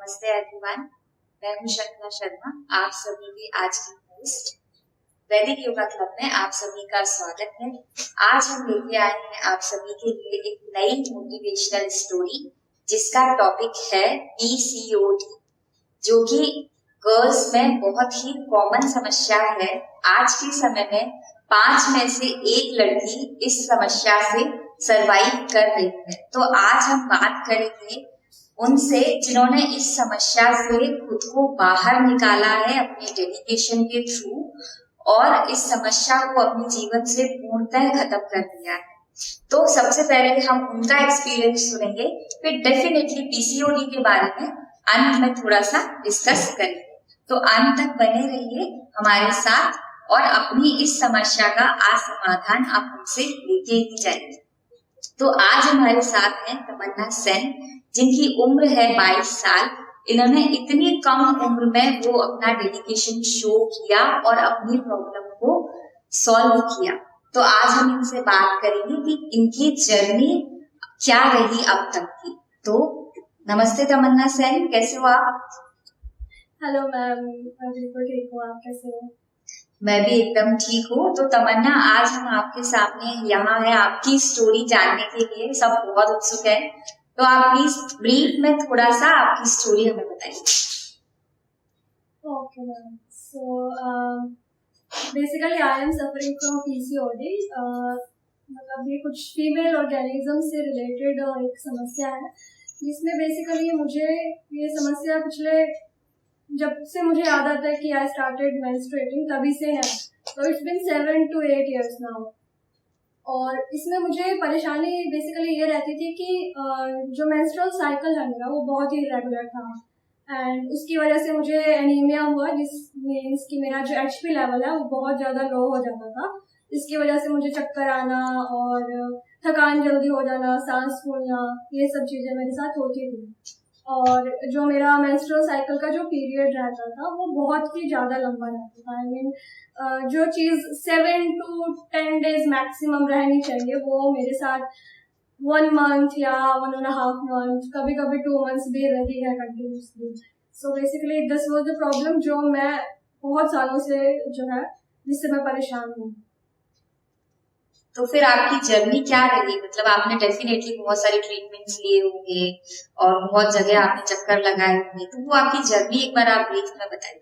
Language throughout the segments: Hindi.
नमस्ते एवरीवन, मैं हूं शर्मिला शर्मा, आप सभी की आज की होस्ट। वैदिक योगा क्लब में आप सभी का स्वागत है। आज हम लेके आए हैं आप सभी के लिए एक नई मोटिवेशनल स्टोरी जिसका टॉपिक है PCOD, जो कि गर्ल्स में बहुत ही कॉमन समस्या है। आज के समय में 5 में से 1 लड़की इस समस्या से सरवाइव कर रही है। तो आज हम बात करेंगे उनसे जिन्होंने इस समस्या से खुद को बाहर निकाला है अपने डेडिकेशन के थ्रू और इस समस्या को अपने जीवन से पूर्णतः खत्म कर दिया है। तो सबसे पहले हम उनका एक्सपीरियंस सुनेंगे, फिर डेफिनेटली PCOD के बारे में अंत में थोड़ा सा डिस्कस करेंगे। तो अंत तक बने रहिए हमारे साथ और अपनी इस समस्या का आज समाधान आप हमसे लेके ही जाएंगे। तो आज हमारे साथ हैं तमन्ना सेन, जिनकी उम्र है 22 साल। इन्होंने इतनी कम उम्र में वो अपना डेडिकेशन शो किया और अपनी प्रॉब्लम को सॉल्व किया। तो आज हम इनसे बात करेंगे कि इनकी जर्नी क्या रही अब तक की। तो नमस्ते तमन्ना सेन, कैसे हो आप? हेलो मैम, मैं बिल्कुल ठीक हूँ, आप कैसे हो? मैं भी एकदम ठीक हूँ। तो तमन्ना, आज हम आपके सामने यहाँ है आपकी स्टोरी जानने के लिए, सब बहुत उत्सुक है। तो आप प्लीज ब्रीफ में थोड़ा सा आपकी स्टोरी हमें बताइए। Okay ma'am, so basically I am suffering from PCOD। मतलब ये कुछ फीमेल ऑर्गेनिज्म से रिलेटेड एक समस्या है, जिसमें बेसिकली मुझे ये समस्या पिछले जब से मुझे याद आता है कि आई स्टार्टेड मेंस्ट्रुएटिंग तभी से है। तो it's been 7 to 8 years now. और इसमें मुझे परेशानी बेसिकली ये रहती थी कि जो मेंस्ट्रुअल साइकिल है मेरा वो बहुत ही इरेगुलर था, एंड उसकी वजह से मुझे एनीमिया हुआ, जिस मीन्स कि मेरा जो HP लेवल है वो बहुत ज़्यादा लो हो जाता था। इसकी वजह से मुझे चक्कर आना और थकान जल्दी हो जाना, सांस फूलना, ये सब चीज़ें मेरे साथ होती थी। और जो मेरा मेंस्ट्रुअल साइकिल का जो पीरियड रहता था वो बहुत ही ज़्यादा लंबा रहता था। आई मीन जो चीज़ 7 to 10 days मैक्सिमम रहनी चाहिए वो मेरे साथ 1 month या 1.5 month, कभी कभी 2 months भी रही है continuously. So basically this was the problem जो मैं बहुत सालों से जो है जिससे मैं परेशान हूँ। तो फिर आपकी जर्नी क्या रही? मतलब आपने डेफिनेटली बहुत सारे ट्रीटमेंट्स लिए होंगे और बहुत जगह आपने चक्कर लगाए होंगे, तो वो आपकी जर्नी एक बार आप ब्रीफ में बताइए।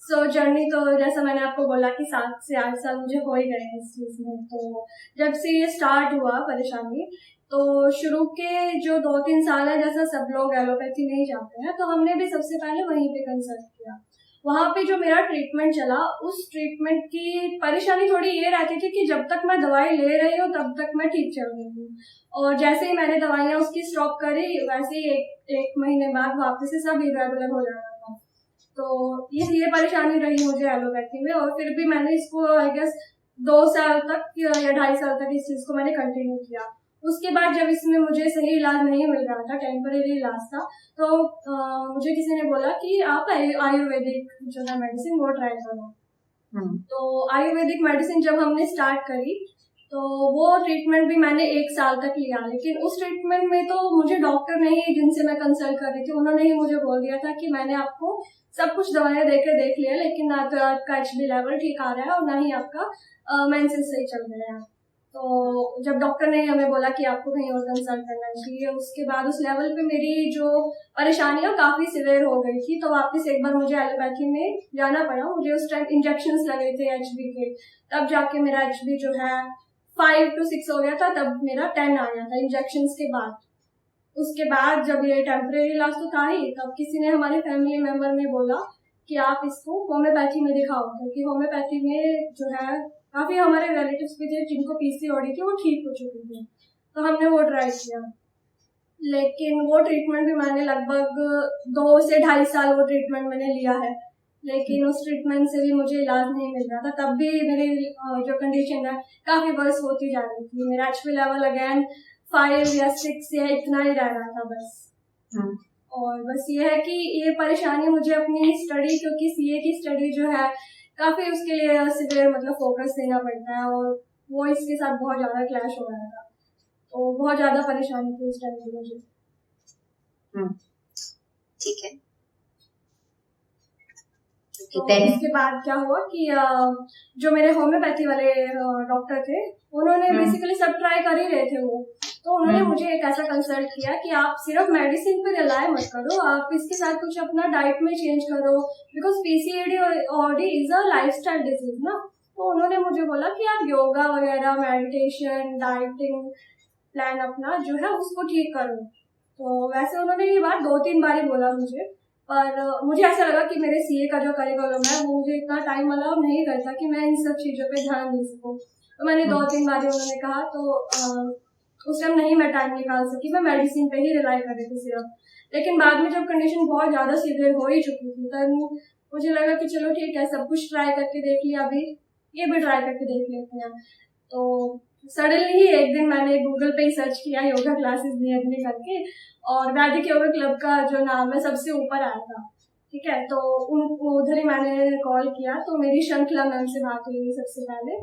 सो जर्नी तो जैसा मैंने आपको बोला कि 7 से 8 साल मुझे हो ही गए हैं इस चीज़ में। तो जब से ये स्टार्ट हुआ परेशानी, तो शुरू के जो 2-3 साल है, जैसा सब लोग एलोपैथी नहीं जाते हैं, तो हमने भी सबसे पहले वहीं पे कंसल्ट किया। वहाँ पे जो मेरा ट्रीटमेंट चला, उस ट्रीटमेंट की परेशानी थोड़ी ये रहती थी कि जब तक मैं दवाई ले रही हूँ तब तक मैं ठीक चल रही हूँ, और जैसे ही मैंने दवाइयाँ उसकी स्टॉप करी वैसे ही एक महीने बाद वापस से सब इरेगुलर हो जाता था। तो ये परेशानी रही मुझे एलोपैथी में। और फिर भी मैंने इसको आई गेस 2 साल तक या 2.5 साल तक इस चीज़ को मैंने कंटिन्यू किया। उसके बाद जब इसमें मुझे सही इलाज नहीं मिल रहा था, टेम्परेरी इलाज था, तो मुझे किसी ने बोला कि आप आयुर्वेदिक जो है मेडिसिन वो ट्राई करो। तो आयुर्वेदिक मेडिसिन जब हमने स्टार्ट करी तो वो ट्रीटमेंट भी मैंने 1 साल तक लिया। लेकिन उस ट्रीटमेंट में तो मुझे डॉक्टर ने ही, जिनसे मैं कंसल्ट कर रही थी, उन्होंने ही मुझे बोल दिया था कि मैंने आपको सब कुछ दवाइयाँ देकर देख लिया, लेकिन ना तो आपका HP लेवल ठीक आ रहा है और ना ही आपका मेंसेस सही चल रहे हैं। तो जब डॉक्टर ने हमें बोला कि आपको कहीं और कंसल्ट करना चाहिए, उसके बाद उस लेवल पे मेरी जो परेशानियां काफ़ी सिवियर हो गई थी, तो वापस एक बार मुझे एलोपैथी में जाना पड़ा। मुझे उस टाइम इंजेक्शंस लगे थे HB के, तब जाके मेरा HB जो है 5 to 6 हो गया था, तब मेरा 10 आ गया था इंजेक्शंस के बाद। उसके बाद जब ये टेम्परेरी इलाज तो था ही, तब किसी ने, हमारे फैमिली मेंबर ने बोला कि आप इसको होम्योपैथी में दिखाओ, क्योंकि होम्योपैथी में जो है काफ़ी हमारे रिलेटिव्स भी थे जिनको PCOD थी, वो ठीक हो चुके थे। तो हमने वो ट्राई किया, लेकिन वो ट्रीटमेंट भी मैंने लगभग 2 से 2.5 साल वो ट्रीटमेंट मैंने लिया है, लेकिन उस ट्रीटमेंट से भी मुझे इलाज नहीं मिल रहा था। तब भी मेरी जो कंडीशन है काफ़ी वर्स होती जा रही थी। मेरा HP लेवल अगेन 5 या 6 या इतना ही रह रहा था बस। और बस ये है कि ये परेशानी मुझे अपनी स्टडी, क्योंकि CA की स्टडी जो है काफ़ी उसके लिए सिवियर मतलब फोकस देना पड़ता है, और वो इसके साथ बहुत ज़्यादा क्लैश हो रहा था, तो बहुत ज़्यादा परेशानी थी उस टाइम पे मुझे। ठीक है। तो इसके बाद क्या हुआ कि जो मेरे होम्योपैथी वाले डॉक्टर थे, उन्होंने बेसिकली सब ट्राई कर ही रहे थे वो, तो उन्होंने मुझे एक ऐसा कंसल्ट किया कि आप सिर्फ मेडिसिन पे रिलाय मत करो, आप इसके साथ कुछ अपना डाइट में चेंज करो, because PCOD is a lifestyle disease ना। तो उन्होंने मुझे बोला कि आप योगा वगैरह, मेडिटेशन, डाइटिंग प्लान अपना जो है उसको ठीक करो। तो वैसे उन्होंने ये बात 2-3 बार ही बोला मुझे, पर मुझे ऐसा लगा कि मेरे सीए का जो करिकुलम है वो मुझे इतना टाइम अलाउ नहीं करता कि मैं इन सब चीज़ों पे ध्यान दे सकूँ। तो मैंने 2-3 बार उन्होंने कहा, तो उस टाइम नहीं मैं टाइम निकाल सकी, मैं मेडिसिन पे ही रिलाई कर रही थी सिर्फ। लेकिन बाद में जब कंडीशन बहुत ज़्यादा सीवियर हो ही चुकी थी, तब मुझे लगा कि चलो ठीक है, सब कुछ ट्राई करके देख लिया, अभी ये भी ट्राई करके देख लेते हैं। तो सडनली ही एक दिन मैंने गूगल पे ही सर्च किया योगा क्लासेस नियर मी करके, और वैदिक योगा क्लब का जो नाम है सबसे ऊपर आया था। ठीक है, तो उधर ही मैंने कॉल किया, तो मेरी श्रृंखला मैम से बात हुई सबसे पहले।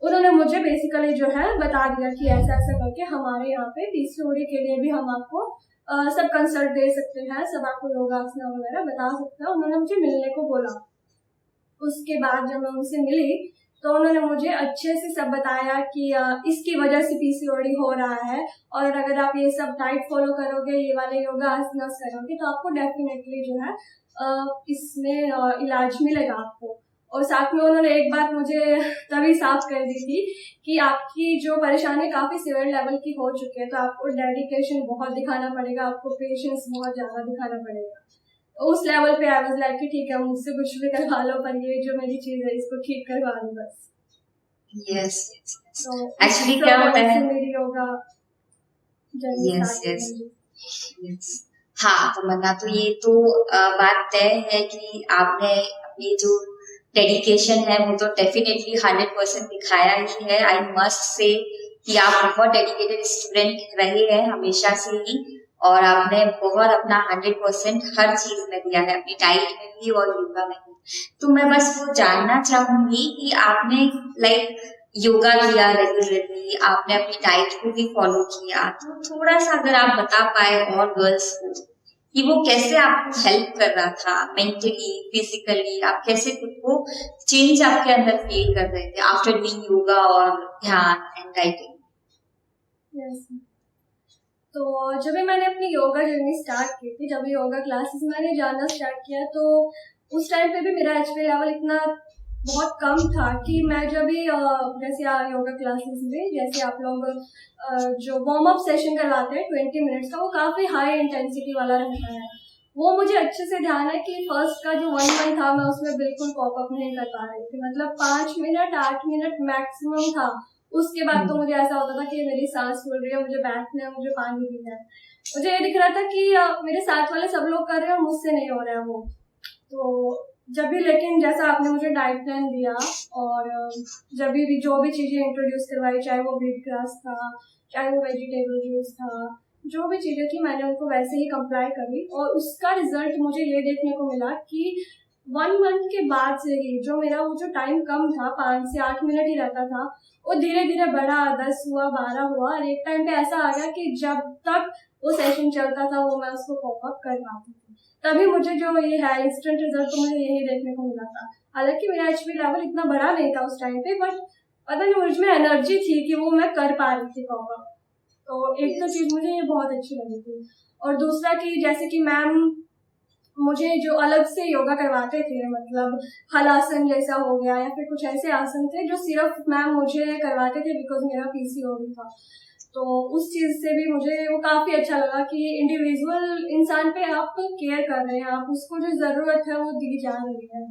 उन्होंने मुझे बेसिकली जो है बता दिया कि ऐसा ऐसा करके हमारे यहाँ पे पीसीओडी के लिए भी हम आपको सब कंसल्ट दे सकते हैं, सब आपको योगासना वगैरह बता सकते हैं। उन्होंने मुझे मिलने को बोला। उसके बाद जब मैं उनसे मिली तो उन्होंने मुझे अच्छे से सब बताया कि इसकी वजह से पीसीओडी हो रहा है, और अगर आप ये सब डाइट फॉलो करोगे, ये वाले योगा आसनास करोगे, तो आपको डेफिनेटली जो है इसमें इलाज मिलेगा आपको। और साथ में उन्होंने एक बात मुझे तभी साफ कर दी थी कि आपकी जो परेशानी काफी सीवियर लेवल की हो चुकी है, तो आपको डेडिकेशन बहुत दिखाना पड़ेगा, आपको पेशेंस बहुत ज्यादा दिखाना पड़ेगा। उस लेवल पे आई वाज लाइक कि ठीक है, मुझसे कुछ भी करवा लो, पर ये जो मेरी चीज है इसको ठीक करवा लो बस। यस तो एक्चुअली क्या होता है, मेरी योगा जर्नी यस हाँ, तो मन्ना तो ये तो बात तय है कि आपने अपनी जो डेडिकेशन है वो तो डेफिनेटली 100% दिखाया ही है। आई मस्ट से कि आप बहुत डेडिकेटेड स्टूडेंट रहे हैं हमेशा से ही, और आपने बहुत अपना 100% हर चीज में दिया है, अपनी डाइट में भी और योगा में भी। तो मैं बस वो जानना चाहूंगी कि आपने लाइक योगा किया रेगुलरली, आपने अपनी डाइट को भी फॉलो किया, तो थोड़ा सा अगर आप बता पाए और गर्ल्स को कि वो कैसे आपको हेल्प कर रहा था मेंटली, फिजिकली, आप कैसे खुद को चेंज आपके अंदर फील कर रहे थे आफ्टर डूइंग योगा और ध्यान एंड डाइटिंग। तो जब भी मैंने अपनी योगा जर्नी स्टार्ट की थी, जब योगा क्लासेस मैंने जाना स्टार्ट किया, तो उस टाइम पे भी मेरा एचपी लेवल इतना बहुत कम था कि मैं जब भी जैसे योगा क्लासेस में जैसे आप लोग जो वार्म अप सेशन करवाते हैं 20 मिनट्स का, वो काफ़ी हाई इंटेंसिटी वाला रहता है। वो मुझे अच्छे से ध्यान है कि फर्स्ट का जो 1 मंथ था मैं उसमें बिल्कुल कॉप अप नहीं कर पा रही थी, मतलब 5 मिनट 8 मिनट मैक्सिमम था। उसके बाद तो मुझे ऐसा होता था कि मेरी सांस फूल रही है, मुझे बैठना है, मुझे पानी पीना है। मुझे ये दिख रहा था कि मेरे साथ वाले सब लोग कर रहे हैं और मुझसे नहीं हो रहा है वो। तो जब भी, लेकिन जैसा आपने मुझे डाइट प्लान दिया और जब भी जो भी चीज़ें इंट्रोड्यूस करवाई, चाहे वो व्हीट ग्रास था, चाहे वो वेजिटेबल जूस था, जो भी चीज़ें थी मैंने उनको वैसे ही कंप्लाई करी, और उसका रिजल्ट मुझे ये देखने को मिला कि 1 मंथ के बाद से ही जो मेरा वो जो टाइम कम था, 5 से 8 मिनट ही रहता था, वो धीरे धीरे बढ़ा, 10 हुआ, 12 हुआ, और एक टाइम पे ऐसा आ गया कि जब तक वो सेशन चलता था वो मैं उसको कॉप अप कर पाती थी। तभी मुझे जो ये है इंस्टेंट रिजल्ट तो मुझे यही देखने को मिला था। हालांकि मेरा एचपी लेवल इतना बड़ा नहीं था उस टाइम पे, बट पता नहीं मुझ में एनर्जी थी कि वो मैं कर पा रही थी कॉप अप। तो एक तो चीज मुझे ये बहुत अच्छी लगी थी, और दूसरा कि जैसे कि मैम मुझे जो अलग से योगा करवाते थे, मतलब हलासन जैसा हो गया या फिर कुछ ऐसे आसन थे जो सिर्फ मैम मुझे करवाते थे बिकॉज मेरा पीसीओडी था। तो उस चीज से भी मुझे वो काफी अच्छा लगा कि इंडिविजुअल इंसान पे आप केयर कर रहे हैं, आप उसको जो जरूरत है वो दी जा रही है।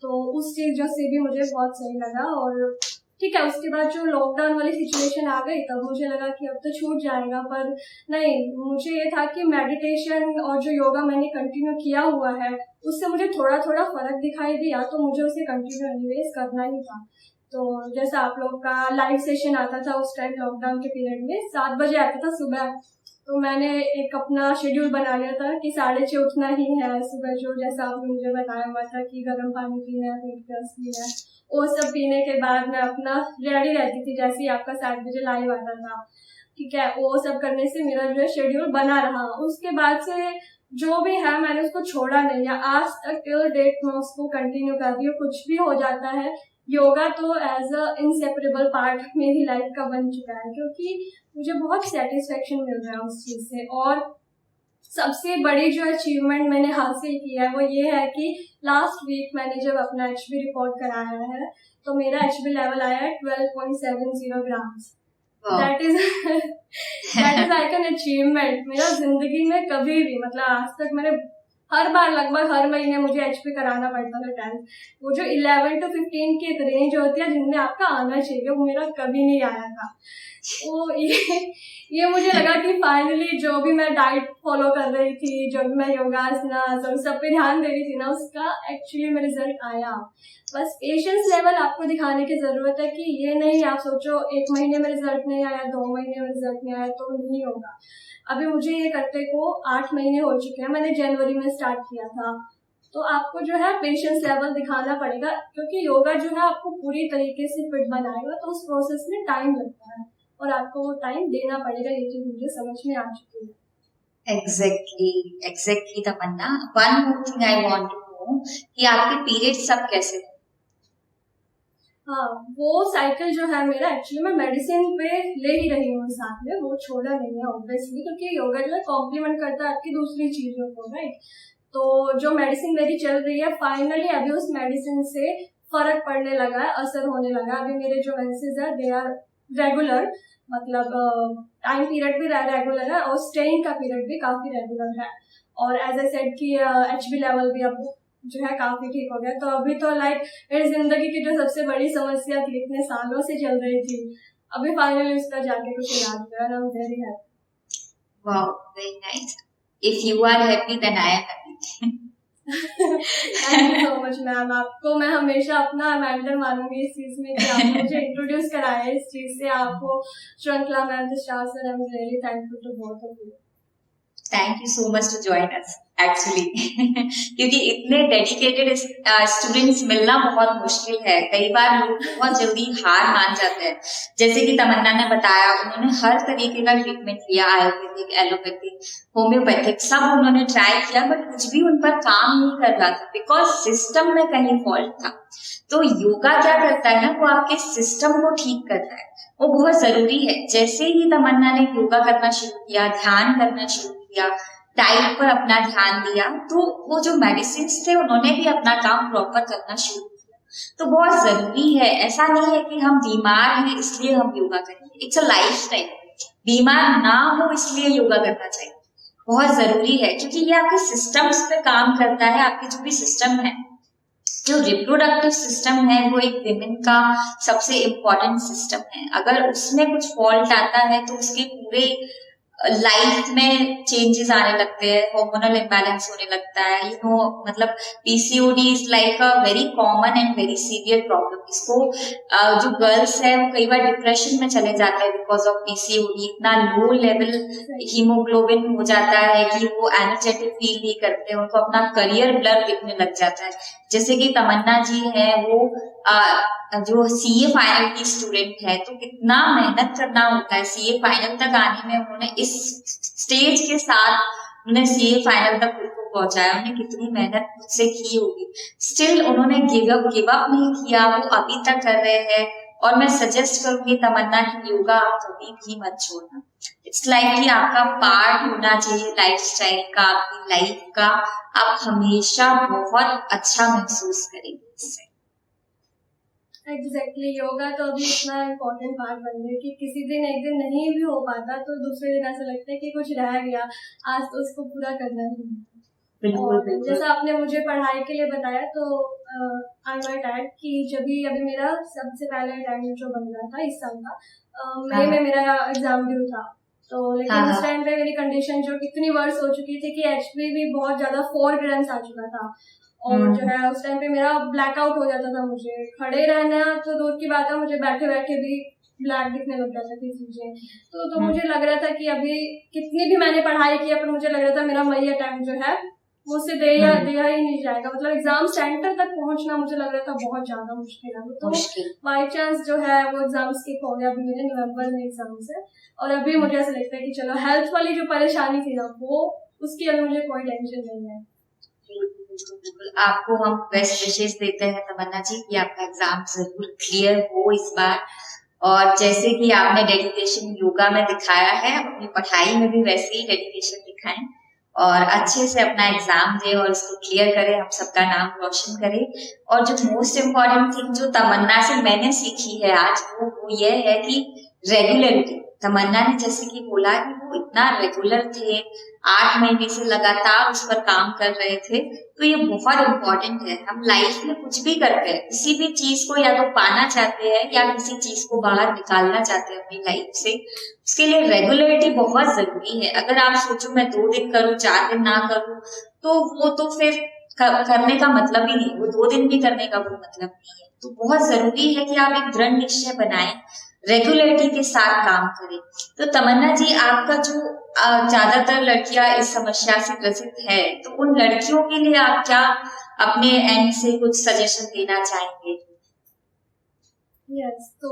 तो उस चीज से भी मुझे बहुत सही लगा। और ठीक है, उसके बाद जो लॉकडाउन वाली सिचुएशन आ गई तब मुझे लगा कि अब तो छूट जाएगा, पर नहीं, मुझे ये था कि मेडिटेशन और जो योगा मैंने कंटिन्यू किया हुआ है उससे मुझे थोड़ा थोड़ा फर्क दिखाई दिया, तो मुझे उसे कंटिन्यू एनीवेज करना ही था। तो जैसा आप लोग का लाइव सेशन आता था उस टाइम लॉकडाउन के पीरियड में 7 बजे आता था सुबह, तो मैंने एक अपना शेड्यूल बना लिया था कि 6:30 उठना ही है सुबह, जो जैसा आपने मुझे बताया हुआ था कि गर्म पानी पीना है, व्हीट ग्रास पीना है, वो सब पीने के बाद मैं अपना रेडी रहती थी जैसे ही आपका 7 बजे लाइव आता था। ठीक है, वो सब करने से मेरा जो है शेड्यूल बना रहा। उसके बाद से जो भी है मैंने उसको छोड़ा नहीं है, आज तक टिल डेट मैं उसको कंटिन्यू कर रही हूँ। कुछ भी हो जाता है, योगा तो एज अ इनसेपरेबल पार्ट मेरी लाइफ का बन चुका है, क्योंकि मुझे बहुत सेटिस्फेक्शन मिल रहा है उस चीज से। और सबसे बड़ी जो अचीवमेंट मैंने हासिल किया है वो ये है कि लास्ट वीक मैंने जब अपना एचबी रिपोर्ट कराया है तो मेरा एचबी लेवल आया है 12.70 grams. That is like an achievement. मेरा जिंदगी में कभी भी मतलब आज तक मैंने हर बार लगभग हर महीने मुझे एचपी कराना पड़ता था टेस्ट। वो जो 11 to 15 की एक रेंज होती है जिनमें आपका आना चाहिए, वो मेरा कभी नहीं आया था। तो ये मुझे लगा कि फाइनली जो भी मैं डाइट फॉलो कर रही थी, जो भी मैं योगासनास और सब पे ध्यान दे रही थी ना, उसका एक्चुअली में रिजल्ट आया। बस पेशेंस लेवल आपको दिखाने की जरूरत है कि ये नहीं आप सोचो 1 महीने में रिजल्ट नहीं आया, 2 महीने में रिजल्ट नहीं आया तो नहीं होगा। अभी मुझे ये करते को 8 महीने हो चुके हैं, मैंने जनवरी में स्टार्ट किया था। तो आपको जो है पेशेंस लेवल दिखाना पड़ेगा, क्योंकि योगा जो है आपको पूरी तरीके से फिट बनाएगा, तो उस प्रोसेस में टाइम लगता है और आपको वो टाइम देना पड़ेगा। ये चीज मुझे समझ में आ चुकी है। Exactly Tamanna, one more thing I want to know कि आपके पीरियड्स सब कैसे थे? हाँ, वो साइकिल जो है मेरा एक्चुअली मैं मेडिसिन पे ले ही रही हूँ साथ में, वो छोड़ा नहीं है ऑब्वियसली, क्योंकि योगा जो है कॉम्प्लीमेंट करता है आपकी दूसरी चीजों को, राइट। तो जो मेडिसिन मेरी चल रही है फाइनली अभी उस मेडिसिन से फर्क पड़ने लगा है, असर होने लगा। अभी मेरे जो मेंसेस है दे आर रेगुलर, मतलब टाइम पीरियड भी रेगुलर है और स्टेइंग का पीरियड भी काफी रेगुलर है। और एज आई सेड कि एचबी लेवल भी अब जो है काफी ठीक हो गया। तो अभी तो लाइक मेरी जिंदगी की जो सबसे बड़ी समस्या थी, इतने सालों से चल रही थी, अभी फाइनली उसका जाके कुछ इलाज हुआ। I am very happy. Wow, very nice. If you are happy then I am happy. Thank you so much ma'am, आपको मैं हमेशा अपना मेंटर मानूंगी इस चीज में कि आपने मुझे इंट्रोड्यूस कराया है इस चीज से। आपको Shrinkhala ma'am, star sir, I am really thankful to both of you. Thank you so much to join us actually क्योंकि इतने डेडिकेटेड स्टूडेंट्स मिलना बहुत मुश्किल है। कई बार लोग बहुत जल्दी हार मान जाते हैं। जैसे कि तमन्ना ने बताया, उन्होंने हर तरीके का ट्रीटमेंट लिया, आयुर्वेदिक, एलोपैथिक, होम्योपैथिक, सब उन्होंने ट्राई किया, बट कुछ भी उन पर काम नहीं कर रहा था बिकॉज सिस्टम में कहीं फॉल्ट था। तो योगा क्या करता है ना, वो आपके सिस्टम को ठीक करता है, वो बहुत जरूरी है। जैसे ही तमन्ना ने योगा करना शुरू किया, ध्यान करना शुरू किया, डाइट पर अपना ध्यान दिया, तो वो जो मेडिसिन थे उन्होंने भी अपना काम प्रॉपर करना शुरू किया। तो बहुत जरूरी है, ऐसा नहीं है कि हम बीमार हैं इसलिए हम योगा करेंगे। It's a lifestyle. बीमार ना हो इसलिए योगा करना चाहिए, बहुत जरूरी है, क्योंकि ये आपके सिस्टम्स पे काम करता है। आपके जो भी सिस्टम है, जो रिप्रोडक्टिव सिस्टम है, वो एक विमेन का सबसे इम्पोर्टेंट सिस्टम है। अगर उसमें कुछ फॉल्ट आता है तो उसके पूरे लाइफ में चेंजेस आने लगते हैं, हार्मोनल इम्बैलेंस होने लगता है। मतलब PCOD is like a very common and very severe problem. इसको जो गर्ल्स है वो कई बार डिप्रेशन में चले जाते हैं बिकॉज ऑफ पीसीओडी। इतना लो लेवल हीमोग्लोबिन हो जाता है कि वो एनर्जेटिक फील नहीं करते, उनको अपना करियर ब्लर दिखने लग जाता है। जैसे कि तमन्ना जी है, वो जो सीए फाइनल की स्टूडेंट है, तो कितना मेहनत करना होता है सीए फाइनल तक आने में। उन्होंने इस स्टेज के साथ उन्हें सीए फाइनल तक उनको पहुंचाया, उन्हें कितनी मेहनत मुझसे की होगी। स्टिल उन्होंने गिव अप नहीं किया, वो अभी तक कर रहे हैं। और मैं सजेस्ट करूंगी तमन्ना की योगा आप कभी भी मत छोड़ना। इट्स लाइक कि आपका पार्ट होना चाहिए लाइफस्टाइल का, आपकी लाइफ का। आप हमेशा बहुत अच्छा महसूस करेंगे इससे। एग्जैक्टली योगा तो अभी इतना इम्पोर्टेंट पार्ट बन गया कि किसी दिन एक दिन नहीं भी हो पाता तो दूसरे दिन ऐसा लगता है कि कुछ रह गया, आज तो उसको पूरा करना ही है। और जैसा आपने मुझे पढ़ाई के लिए बताया, तो आई माइट ऐड कि जब भी अभी मेरा सबसे पहला अटेम्प्ट जो बन रहा था इस साल का, मई में मेरा एग्जाम ड्यू था। तो लेकिन उस टाइम पे मेरी कंडीशन जो कितनी वर्ष हो चुकी थी कि एचपी भी बहुत ज्यादा 4 ग्राम्स आ चुका था। और जो है उस टाइम पे मेरा ब्लैकआउट हो जाता था, मुझे खड़े रहना तो दूर की बात है, मुझे बैठे बैठे भी ब्लैक दिखने लग जाता थी चीजें। तो मुझे लग रहा था कि अभी कितनी भी मैंने पढ़ाई की, पर मुझे लग रहा था मेरा मई अटेम्प्ट जो है मुझसे दिया ही नहीं जाएगा। मतलब एग्जाम सेंटर तक पहुंचना मुझे लग रहा था बहुत ज्यादा मुश्किल है। तो बाई चांस जो है वो एग्जाम स्किप हो गया अभी मेरे नवंबर में एग्जाम से। और अभी मुझे ऐसा लगता है कि चलो हेल्थ वाली जो परेशानी थी ना, वो उसकी अब मुझे कोई टेंशन नहीं है। बिल्कुल। आपको हम बेस्ट विशेष देते हैं तमन्ना जी कि आपका एग्जाम जरूर क्लियर हो इस बार, और जैसे कि आपने डेडिकेशन योगा में दिखाया है, अपनी पढ़ाई में भी वैसे ही डेडिकेशन दिखाएं और अच्छे से अपना एग्जाम दें और इसको क्लियर करें, हम सबका नाम रोशन करें। और जो मोस्ट इम्पोर्टेंट थिंग जो तमन्ना से मैंने सीखी है आज, वो ये है कि रेगुलरिटी। तमन्ना ने जैसे कि बोला कि वो इतना रेगुलर थे, 8 महीने से लगातार उस पर काम कर रहे थे, तो ये बहुत इम्पोर्टेंट है। हम लाइफ में कुछ भी करते हैं, किसी भी चीज को या तो पाना चाहते हैं या किसी चीज को बाहर निकालना चाहते हैं अपनी लाइफ से, उसके लिए रेगुलरिटी बहुत जरूरी है। अगर आप सोचो मैं 2 दिन करूं 4 दिन ना करूं, तो वो तो फिर करने का मतलब ही नहीं, वो 2 दिन भी करने का कोई मतलब नहीं है। तो बहुत जरूरी है कि आप एक दृढ़ निश्चय बनाएं, रेगुलरिटी के साथ काम करें। तो तमन्ना जी, आपका जो ज्यादातर लड़कियां इस समस्या से ग्रसित है, तो उन लड़कियों के लिए आप क्या अपने एंड से कुछ सजेशन देना चाहेंगे? यस, तो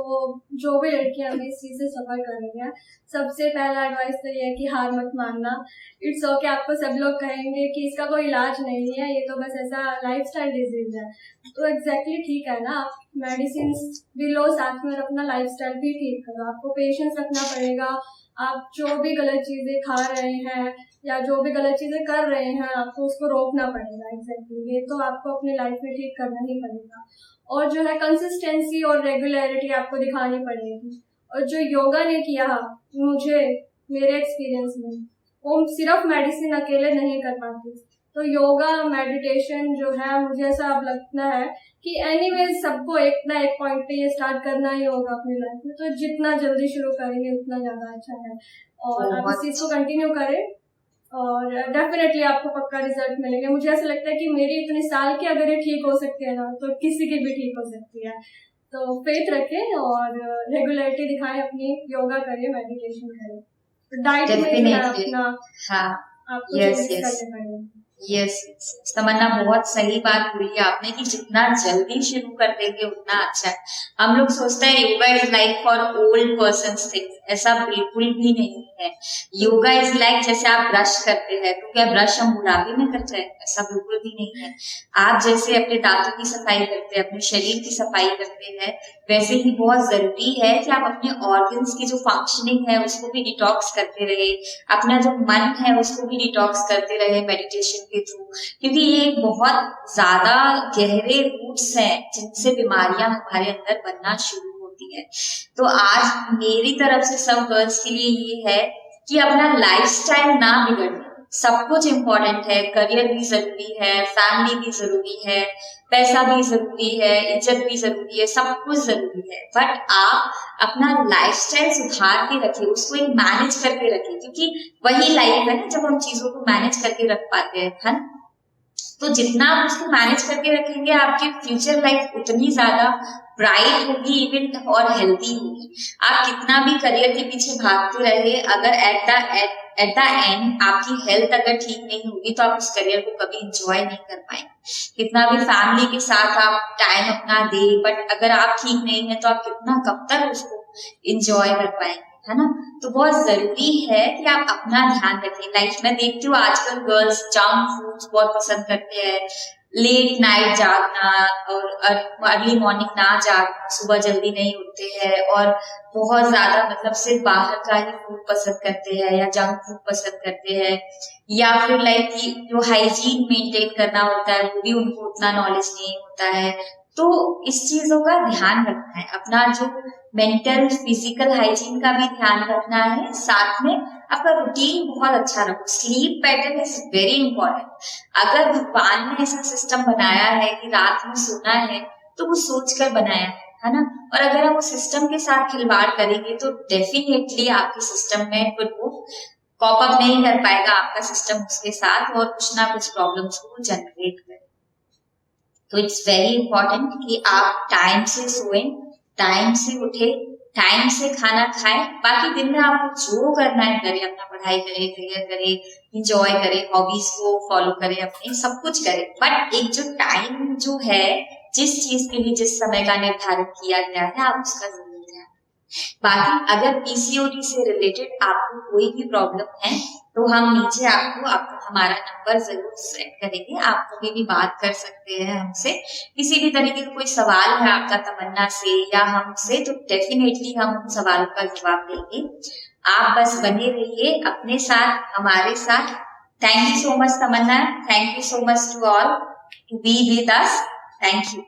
जो भी लड़कियां अभी इस चीज से सफर कर रही हैं, सबसे पहला एडवाइस तो ये है कि हार मत मानना। इट्स ओके, आपको सब लोग कहेंगे कि इसका कोई इलाज नहीं है, ये तो बस ऐसा लाइफस्टाइल डिजीज है, तो एग्जैक्टली ठीक है ना, आप मेडिसिन भी लो, साथ में अपना लाइफस्टाइल भी ठीक करो। आपको पेशेंस रखना पड़ेगा। आप जो भी गलत चीजें खा रहे हैं या जो भी गलत चीजें कर रहे हैं, आपको उसको रोकना पड़ेगा। एग्जैक्टली ये तो आपको अपनी लाइफ में ठीक करना ही पड़ेगा। और जो है कंसिस्टेंसी और रेगुलरिटी आपको दिखानी पड़ेगी। और जो योगा ने किया मुझे, मेरे एक्सपीरियंस में, वो सिर्फ मेडिसिन अकेले नहीं कर पाती, तो योगा मेडिटेशन जो है, मुझे ऐसा अब लगता है कि एनीवेज सबको एक ना एक पॉइंट पे ये स्टार्ट करना ही होगा अपनी लाइफ में, तो जितना जल्दी शुरू करेंगे उतना ज्यादा अच्छा है। और आप इस चीज को कंटिन्यू करें और डेफिनेटली आपको पक्का रिजल्ट मिलेंगे। मुझे ऐसा लगता है कि मेरी इतने साल की अगर ये ठीक हो सकती है ना, तो किसी की भी ठीक हो सकती है। तो फेथ रखें और रेगुलरिटी दिखाएं, अपनी योगा करें, मेडिटेशन करें। डाइट में जो है अपना आपको चेंजेस करने पड़ेंगे। यस, तमन्ना बहुत सही बात बोली आपने कि जितना जल्दी शुरू कर देंगे उतना अच्छा है। हम लोग सोचते हैं yoga is like for old persons things, ऐसा बिल्कुल भी नहीं है। योगा इज लाइक जैसे आप ब्रश करते हैं, तो क्या ब्रश हम बुढ़ापे में करते हैं? ऐसा बिल्कुल भी नहीं है। आप जैसे अपने दांतों की सफाई करते हैं, अपने शरीर की सफाई करते हैं, वैसे ही बहुत जरूरी है कि आप अपने ऑर्गन्स की जो फंक्शनिंग है उसको भी डिटॉक्स करते रहे, अपना जो मन है उसको भी डिटॉक्स करते रहे मेडिटेशन के थ्रू, क्योंकि ये बहुत ज्यादा गहरे रूट्स हैं जिनसे बीमारियां हमारे अंदर बनना शुरू होती है। तो आज मेरी तरफ से सब गर्ल्स के लिए ये है कि अपना लाइफस्टाइल ना बिगड़े। सब कुछ इम्पोर्टेंट है, करियर भी जरूरी है, फैमिली भी जरूरी है, पैसा भी जरूरी है, इज्जत भी जरूरी है, सब कुछ जरूरी है, बट आप अपना लाइफस्टाइल सुधार के रखिए, उसको एक मैनेज करके रखिए, क्योंकि वही लाइफ है ना जब हम चीजों को मैनेज करके रख पाते हैं, है ना। तो जितना आप उसको मैनेज करके रखेंगे, आपकी फ्यूचर लाइफ उतनी ज्यादा ब्राइट होगी, इवन और हेल्दी होगी। आप कितना भी करियर के पीछे भागते रहे, अगर एट द एंड आपकी हेल्थ अगर ठीक नहीं होगी, तो आप उस करियर को कभी इंजॉय नहीं कर पाएंगे। कितना भी फैमिली के साथ आप टाइम अपना दे, बट अगर आप ठीक नहीं है तो आप कितना कब तक उसको इंजॉय कर पाएंगे, है ना। तो बहुत जरूरी है कि आप अपना ध्यान रखें। लाइफ में देखती हूँ आजकल गर्ल्स जंक फूड्स बहुत पसंद करते हैं, लेट नाइट जागना और अर्ली मॉर्निंग ना जागना, सुबह जल्दी नहीं उठते हैं, और बहुत ज्यादा मतलब सिर्फ बाहर का ही फूड पसंद करते हैं या जंक फूड पसंद करते हैं, या फिर लाइक जो हाइजीन मेंटेन करना होता है वो भी उनको उतना नॉलेज नहीं होता है। तो इस चीजों का ध्यान रखना है, अपना जो मेंटल फिजिकल हाइजीन का भी ध्यान रखना है, साथ में आपका रूटीन बहुत अच्छा रखो। Sleep pattern is very important. अगर भगवान ने ऐसा सिस्टम बनाया है कि रात में सोना है, तो वो सोचकर बनाया है ना। और अगर हम उस सिस्टम के साथ खिलवाड़ करेंगे तो डेफिनेटली आपके सिस्टम में फिर वो कॉप अप नहीं कर पाएगा, आपका सिस्टम उसके साथ, और कुछ ना कुछ प्रॉब्लम्स को जनरेट करे। तो इट्स वेरी इंपॉर्टेंट कि आप टाइम से सोएं, टाइम से उठे, टाइम से खाना खाएं। बाकी दिन में आपको जो करना है करें, अपना पढ़ाई करें, करियर करें, इंजॉय करें, हॉबीज को फॉलो करें, अपने सब कुछ करें, बट एक जो टाइम जो है, जिस चीज के लिए जिस समय का निर्धारित किया गया है, आप उसका जरूर ध्यान। बाकी अगर पीसीओडी से रिलेटेड आपको कोई भी प्रॉब्लम है तो हम नीचे आपको हमारा नंबर जरूर सेंड करेंगे, आप कभी भी बात कर सकते हैं हमसे। किसी भी तरीके का कोई सवाल है आपका तमन्ना से या हमसे, तो डेफिनेटली हम उन सवालों का जवाब देंगे। आप बस बने रहिए अपने साथ, हमारे साथ। Thank you so much Tamanna, thank you so much to all to be with us. Thank you.